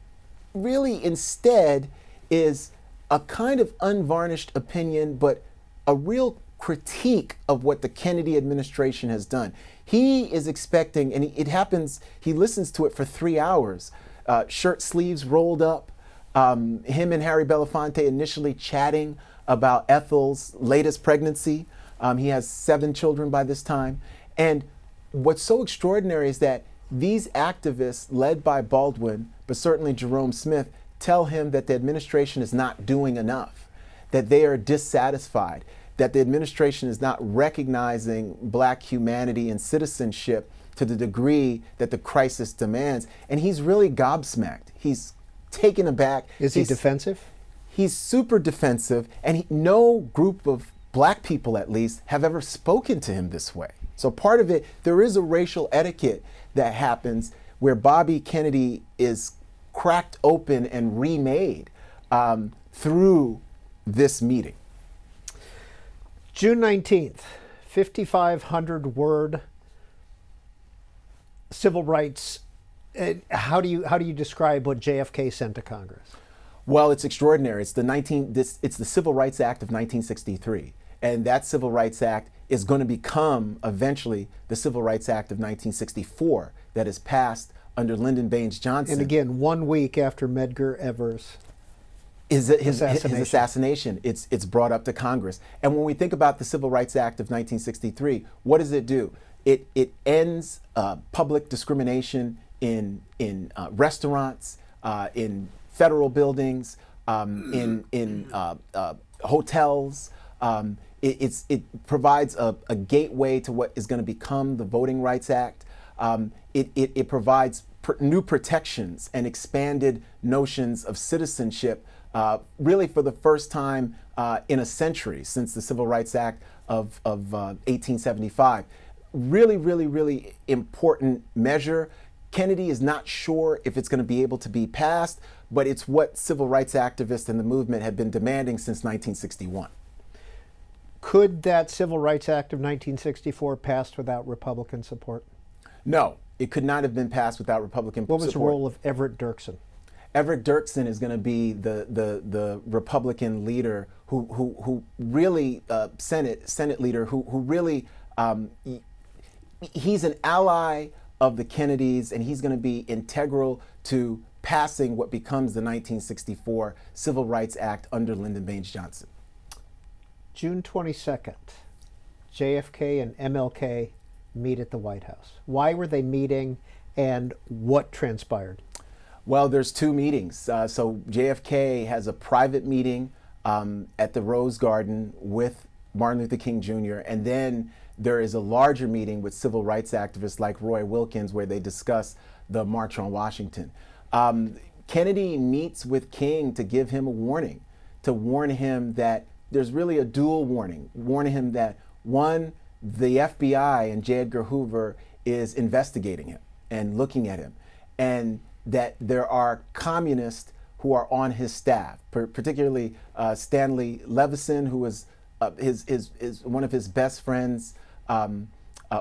really instead is a kind of unvarnished opinion, but a real critique of what the Kennedy administration has done. He is expecting, and it happens, he listens to it for 3 hours, shirt sleeves rolled up, him and Harry Belafonte initially chatting about Ethel's latest pregnancy. He has 7 children by this time. And what's so extraordinary is that these activists, led by Baldwin, but certainly Jerome Smith, tell him that the administration is not doing enough, that they are dissatisfied, that the administration is not recognizing black humanity and citizenship to the degree that the crisis demands. And he's really gobsmacked. He's taken aback. Is he defensive? He's super defensive, and no group of black people, at least, have ever spoken to him this way. So part of it, there is a racial etiquette that happens where Bobby Kennedy is cracked open and remade through this meeting. June 19th, 5,500 word civil rights. How do you describe what JFK sent to Congress? Well, it's extraordinary. It's the Civil Rights Act of 1963. And that Civil Rights Act is going to become eventually the Civil Rights Act of 1964 that is passed under Lyndon Baines Johnson. And again, 1 week after Medgar Evers' his assassination, it's brought up to Congress. And when we think about the Civil Rights Act of 1963, what does it do? It ends public discrimination in restaurants, in federal buildings, in hotels. It provides a gateway to what is going to become the Voting Rights Act. It provides new protections and expanded notions of citizenship, really for the first time in a century since the Civil Rights Act of 1875. Really, really, really important measure. Kennedy is not sure if it's going to be able to be passed, but it's what civil rights activists and the movement have been demanding since 1961. Could that Civil Rights Act of 1964 pass without Republican support? No, it could not have been passed without Republican support. What was the role of Everett Dirksen? Everett Dirksen is going to be the Republican leader who really Senate leader who really he's an ally of the Kennedys, and he's going to be integral to passing what becomes the 1964 Civil Rights Act under Lyndon Baines Johnson. June 22nd, JFK and MLK meet at the White House. Why were they meeting, and what transpired? Well, there's two meetings. So JFK has a private meeting at the Rose Garden with Martin Luther King Jr., and then there is a larger meeting with civil rights activists like Roy Wilkins where they discuss the March on Washington. Kennedy meets with King to give him a warning, to warn him that there's really a dual warning, warning him that, one, the FBI and J. Edgar Hoover is investigating him and looking at him, and that there are communists who are on his staff, particularly Stanley Levison, who was one of his best friends,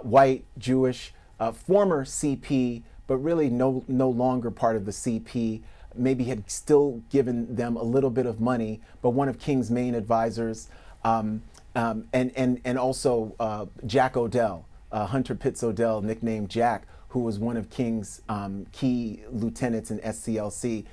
white, Jewish, former CP, but really no longer part of the CP, maybe had still given them a little bit of money, but one of King's main advisors, and also Jack Odell, Hunter Pitts Odell, nicknamed Jack, who was one of King's key lieutenants in SCLC.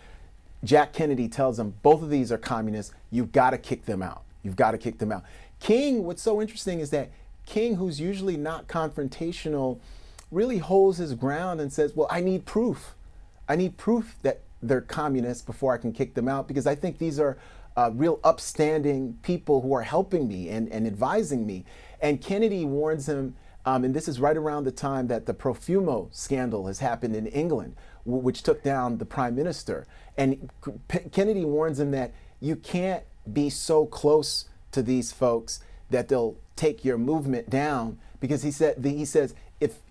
Jack Kennedy tells him, both of these are communists, you've got to kick them out. You've got to kick them out. King, what's so interesting is that King, who's usually not confrontational, really holds his ground and says, well, I need proof. I need proof that they're communists before I can kick them out, because I think these are real upstanding people who are helping me and advising me. And Kennedy warns him, and this is right around the time that the Profumo scandal has happened in England, which took down the prime minister. And Kennedy warns him that you can't be so close to these folks that they'll take your movement down, because he says,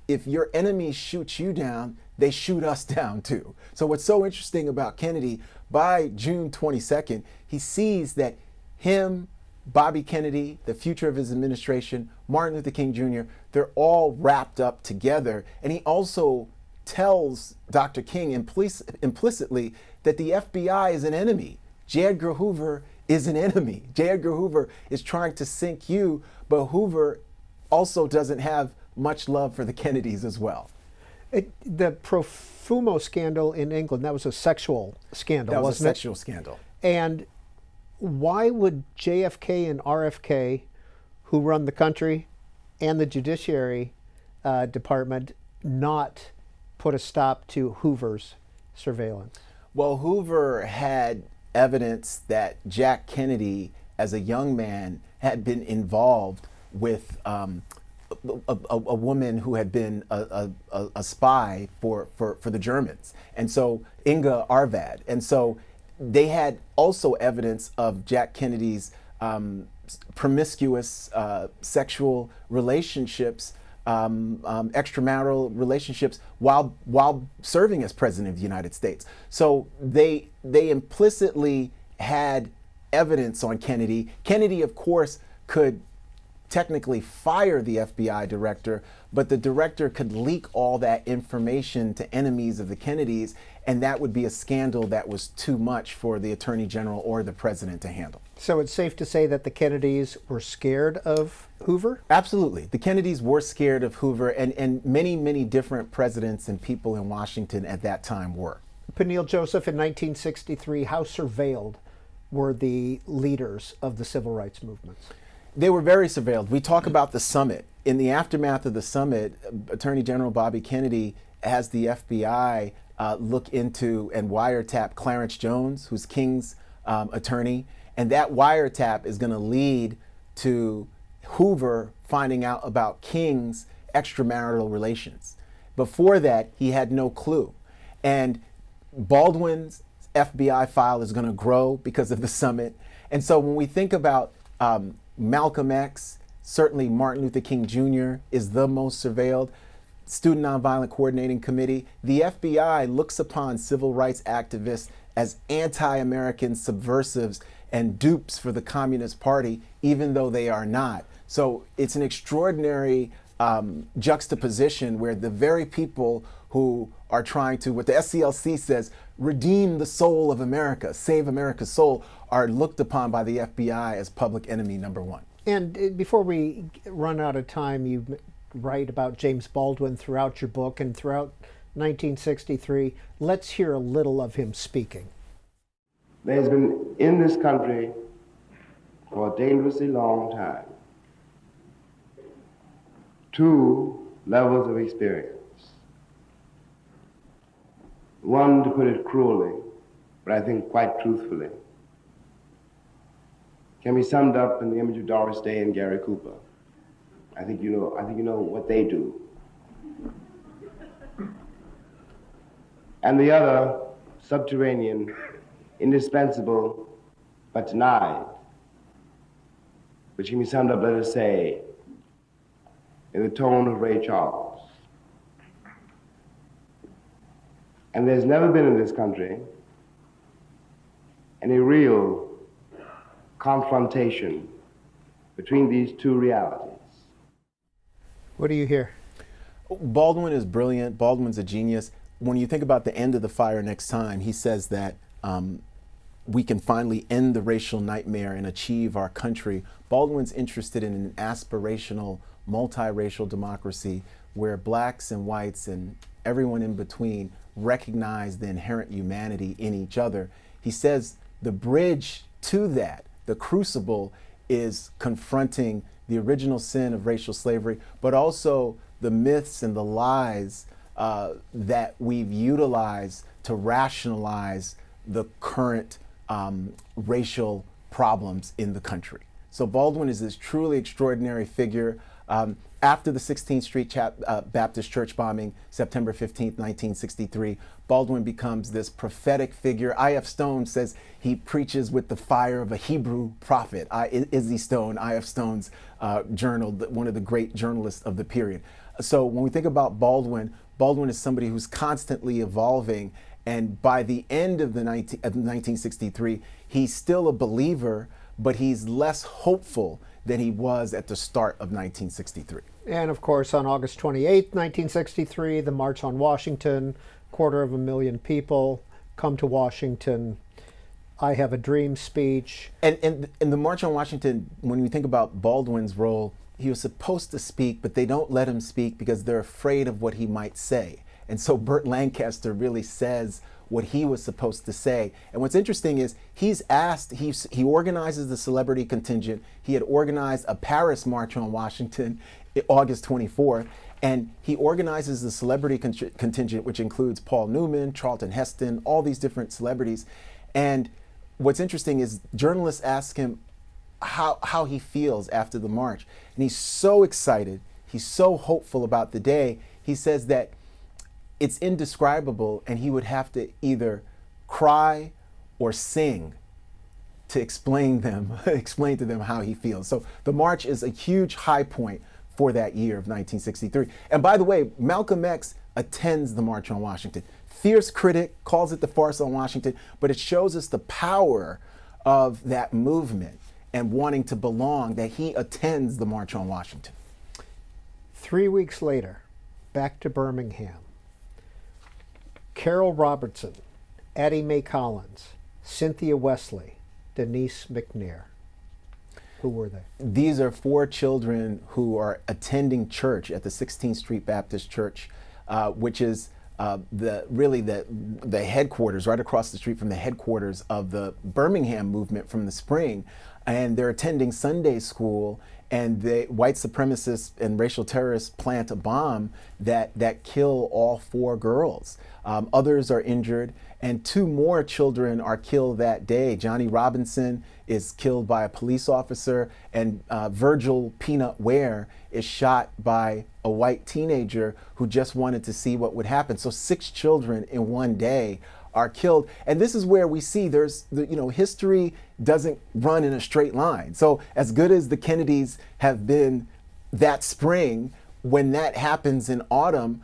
if your enemies shoot you down, they shoot us down too. So what's so interesting about Kennedy, by June 22nd, he sees that him, Bobby Kennedy, the future of his administration, Martin Luther King Jr., they're all wrapped up together. And he also tells Dr. King implicitly that the FBI is an enemy. J. Edgar Hoover is an enemy. J. Edgar Hoover is trying to sink you, but Hoover also doesn't have much love for the Kennedys as well. The Profumo scandal in England, that was a sexual scandal, wasn't it? That was a sexual scandal. And why would JFK and RFK, who run the country and the Judiciary Department, not put a stop to Hoover's surveillance? Well, Hoover had evidence that Jack Kennedy, as a young man, had been involved with a woman who had been a spy for the Germans, and so Inga Arvad. And so they had also evidence of Jack Kennedy's promiscuous sexual relationships, extramarital relationships while serving as president of the United States. So they implicitly had evidence on Kennedy. Kennedy, of course, could technically fire the FBI director, but the director could leak all that information to enemies of the Kennedys, and that would be a scandal that was too much for the Attorney General or the President to handle. So it's safe to say that the Kennedys were scared of Hoover? Absolutely. The Kennedys were scared of Hoover, and many, many different presidents and people in Washington at that time were. Peniel Joseph, in 1963, how surveilled were the leaders of the civil rights movements? They were very surveilled. We talk about the summit. In the aftermath of the summit, Attorney General Bobby Kennedy has the FBI look into and wiretap Clarence Jones, who's King's attorney. And that wiretap is going to lead to Hoover finding out about King's extramarital relations. Before that, he had no clue. And Baldwin's FBI file is going to grow because of the summit. And so when we think about Malcolm X, certainly Martin Luther King Jr. is the most surveilled. Student Nonviolent Coordinating Committee. The FBI looks upon civil rights activists as anti-American subversives and dupes for the Communist Party, even though they are not. So it's an extraordinary juxtaposition where the very people who are trying to, what the SCLC says, redeem the soul of America, save America's soul, are looked upon by the FBI as public enemy number one. And before we run out of time, you write about James Baldwin throughout your book and throughout 1963. Let's hear a little of him speaking. There's been in this country for a dangerously long time two levels of experience. One, to put it cruelly, but I think quite truthfully, can be summed up in the image of Doris Day and Gary Cooper. I think you know what they do. And the other, subterranean, indispensable, but denied, which can be summed up, let us say, in the tone of Ray Charles. And there's never been in this country any real confrontation between these two realities. What do you hear? Baldwin is brilliant. Baldwin's a genius. When you think about the end of the fire next time, he says that we can finally end the racial nightmare and achieve our country. Baldwin's interested in an aspirational, multiracial democracy where blacks and whites and everyone in between recognize the inherent humanity in each other. He says the bridge to that, the crucible, is confronting the original sin of racial slavery, but also the myths and the lies that we've utilized to rationalize the current racial problems in the country. So Baldwin is this truly extraordinary figure. After the 16th Street Baptist Church bombing, September 15th, 1963, Baldwin becomes this prophetic figure. I.F. Stone says he preaches with the fire of a Hebrew prophet. Izzy Stone, I.F. Stone's journal, one of the great journalists of the period. So when we think about Baldwin, Baldwin is somebody who's constantly evolving, and by the end of 1963, he's still a believer, but he's less hopeful than he was at the start of 1963. And of course, on August 28th, 1963, the March on Washington, 250,000 people come to Washington. I Have a Dream speech. And the March on Washington, when we think about Baldwin's role, he was supposed to speak, but they don't let him speak because they're afraid of what he might say. And so Burt Lancaster really says what he was supposed to say. And what's interesting is he organizes the celebrity contingent. He had organized a Paris March on Washington, August 24th, and he organizes the celebrity contingent, which includes Paul Newman, Charlton Heston, all these different celebrities. And what's interesting is journalists ask him how he feels after the march. And he's so excited, he's so hopeful about the day. He says that it's indescribable, and he would have to either cry or sing to explain to them how he feels. So the march is a huge high point for that year of 1963. And by the way, Malcolm X attends the March on Washington. Fierce critic, calls it the farce on Washington, but it shows us the power of that movement and wanting to belong, that he attends the March on Washington. 3 weeks later, back to Birmingham. Carol Robertson, Addie Mae Collins, Cynthia Wesley, Denise McNair. Who were they? These are 4 children who are attending church at the 16th Street Baptist Church, which is the headquarters, right across the street from the headquarters of the Birmingham movement from the spring. And they're attending Sunday school, and the white supremacists and racial terrorists plant a bomb that kill all 4 girls. Others are injured, and 2 more children are killed that day. Johnny Robinson is killed by a police officer, and Virgil Peanut Ware is shot by a white teenager who just wanted to see what would happen. So 6 children in one day are killed. And this is where we see history doesn't run in a straight line. So as good as the Kennedys have been that spring, when that happens in autumn,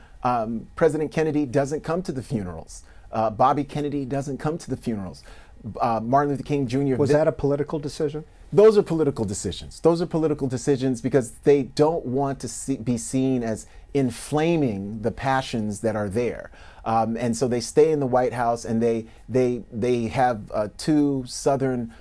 President Kennedy doesn't come to the funerals Bobby Kennedy doesn't come to the funerals. Martin Luther King Jr. Was that a political decision? Those are political decisions. Those are political decisions because they don't want to be seen as inflaming the passions that are there. And so they stay in the White House, and they have two Southern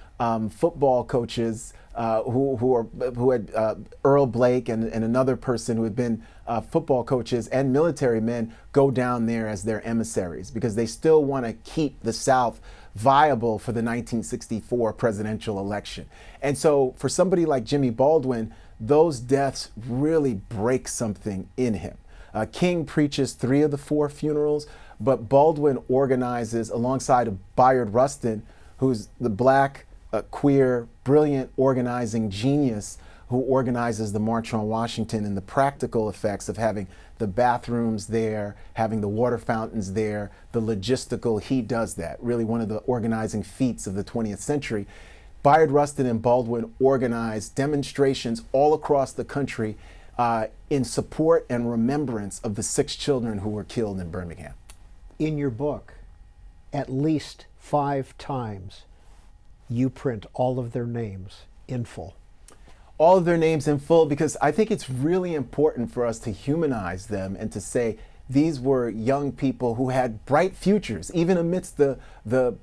football coaches who had Earl Blake and another person who had been football coaches and military men go down there as their emissaries because they still want to keep the South viable for the 1964 presidential election. And so for somebody like Jimmy Baldwin, those deaths really break something in him. King preaches 3 of the 4 funerals, but Baldwin organizes alongside of Bayard Rustin, who's the black, queer, brilliant organizing genius who organizes the March on Washington, and the practical effects of having the bathrooms there, having the water fountains there, the logistical, he does that. Really one of the organizing feats of the 20th century. Bayard Rustin and Baldwin organized demonstrations all across the country in support and remembrance of the 6 children who were killed in Birmingham. In your book, at least 5 times, you print all of their names in full. All of their names in full, because I think it's really important for us to humanize them and to say these were young people who had bright futures. Even amidst the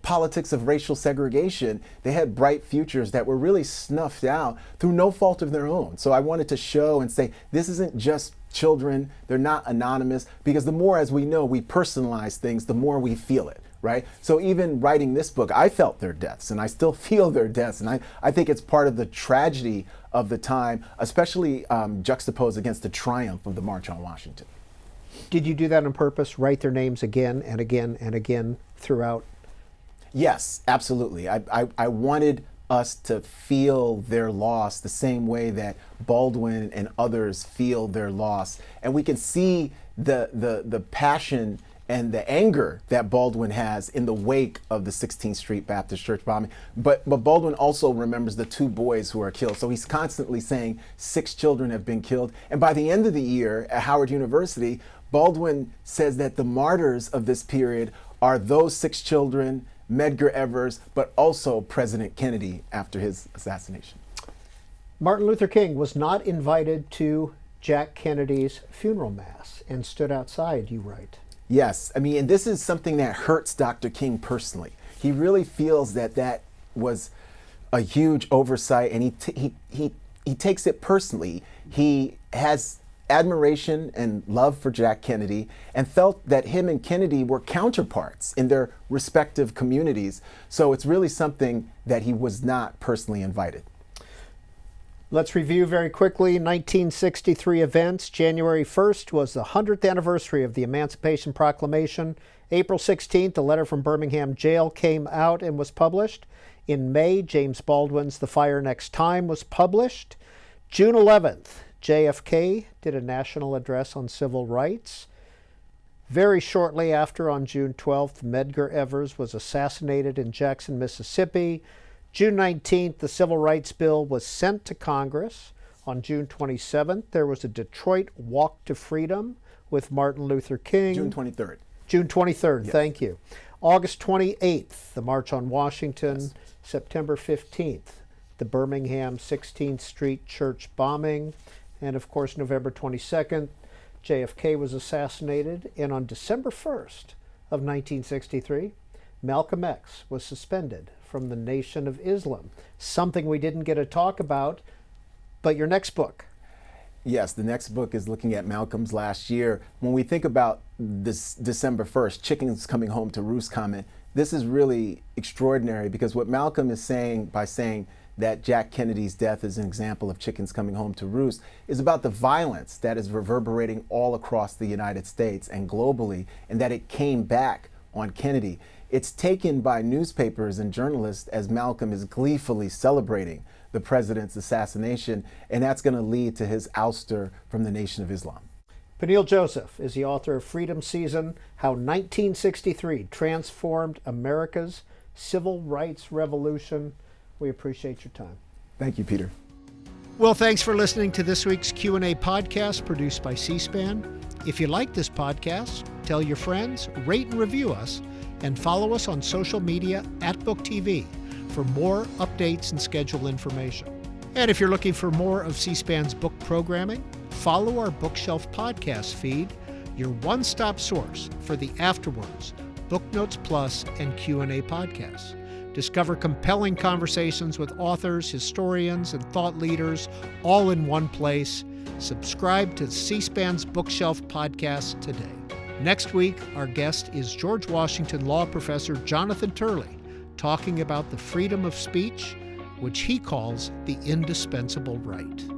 politics of racial segregation, they had bright futures that were really snuffed out through no fault of their own. So I wanted to show and say, this isn't just children, they're not anonymous, because the more, as we know, we personalize things, the more we feel it. Right? So even writing this book, I felt their deaths and I still feel their deaths. And I think it's part of the tragedy of the time, especially juxtaposed against the triumph of the March on Washington. Did you do that on purpose? Write their names again and again and again throughout? Yes, absolutely. I wanted us to feel their loss the same way that Baldwin and others feel their loss. And we can see the passion and the anger that Baldwin has in the wake of the 16th Street Baptist Church bombing. But Baldwin also remembers the 2 boys who are killed. So he's constantly saying 6 children have been killed. And by the end of the year at Howard University, Baldwin says that the martyrs of this period are those 6 children, Medgar Evers, but also President Kennedy after his assassination. Martin Luther King was not invited to Jack Kennedy's funeral mass and stood outside, you write. Yes, I mean, and this is something that hurts Dr. King personally. He really feels that was a huge oversight, and he takes it personally. He has admiration and love for Jack Kennedy and felt that him and Kennedy were counterparts in their respective communities. So it's really something that he was not personally invited. Let's review very quickly 1963 events. January 1st was the 100th anniversary of the Emancipation Proclamation. April 16th, a letter from Birmingham Jail came out and was published. In May, James Baldwin's The Fire Next Time was published. June 11th, JFK did a national address on civil rights. Very shortly after, on June 12th, Medgar Evers was assassinated in Jackson, Mississippi. June 19th, the Civil Rights Bill was sent to Congress. On June 27th, there was a Detroit Walk to Freedom with Martin Luther King. June 23rd. June 23rd, Yes. Thank you. August 28th, the March on Washington. Yes. September 15th, the Birmingham 16th Street church bombing. And of course, November 22nd, JFK was assassinated. And on December 1st of 1963, Malcolm X was suspended from the Nation of Islam, something we didn't get to talk about, but your next book. Yes, the next book is looking at Malcolm's last year. When we think about this December 1st, chickens coming home to roost comment, this is really extraordinary because what Malcolm is saying by saying that Jack Kennedy's death is an example of chickens coming home to roost is about the violence that is reverberating all across the United States and globally, and that it came back on Kennedy. It's taken by newspapers and journalists as Malcolm is gleefully celebrating the president's assassination, and that's going to lead to his ouster from the Nation of Islam. Peniel Joseph is the author of Freedom Season, How 1963 Transformed America's Civil Rights Revolution. We appreciate your time. Thank you, Peter. Well, thanks for listening to this week's Q&A podcast produced by C-SPAN. If you like this podcast, tell your friends, rate and review us, and follow us on social media at BookTV for more updates and schedule information. And if you're looking for more of C-SPAN's book programming, follow our Bookshelf podcast feed, your one-stop source for the Afterwards, Book Notes Plus, and Q&A podcasts. Discover compelling conversations with authors, historians, and thought leaders all in one place. Subscribe to C-SPAN's Bookshelf podcast today. Next week, our guest is George Washington law professor Jonathan Turley, talking about the freedom of speech, which he calls the indispensable right.